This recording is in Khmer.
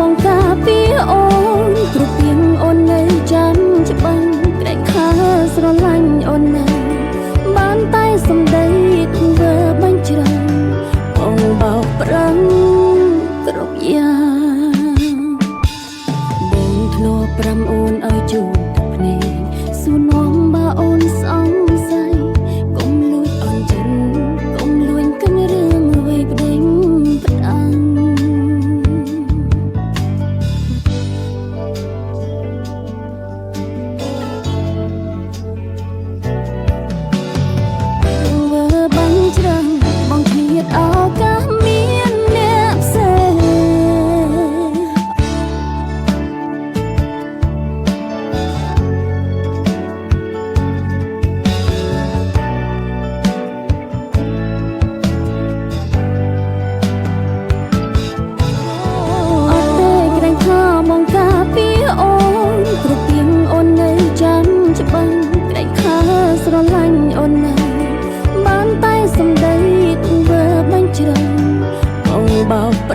មកការពីអូនគ្រប់ពីងអូននៅចាំច្បាំងក្រែងខាស្រឡាញ់អូនណាបានតែសំដីធ្វើបាញ់ច្រើនបងបោកប្រាំងគ្រប់យ៉ាងបងធ្លាប់ប្រាំអូនឲ្យជួបទឹកភ្នែកសួរនាំបើអូនសង្ស័យកុំលួចអូនចិនកុំលួញគិនរឿងអ្វីប្តេងផ្ដាំងស្រឡាញ់អូនណាបានតែសំដីធ្វើបាញ់ច្រើនបងបោក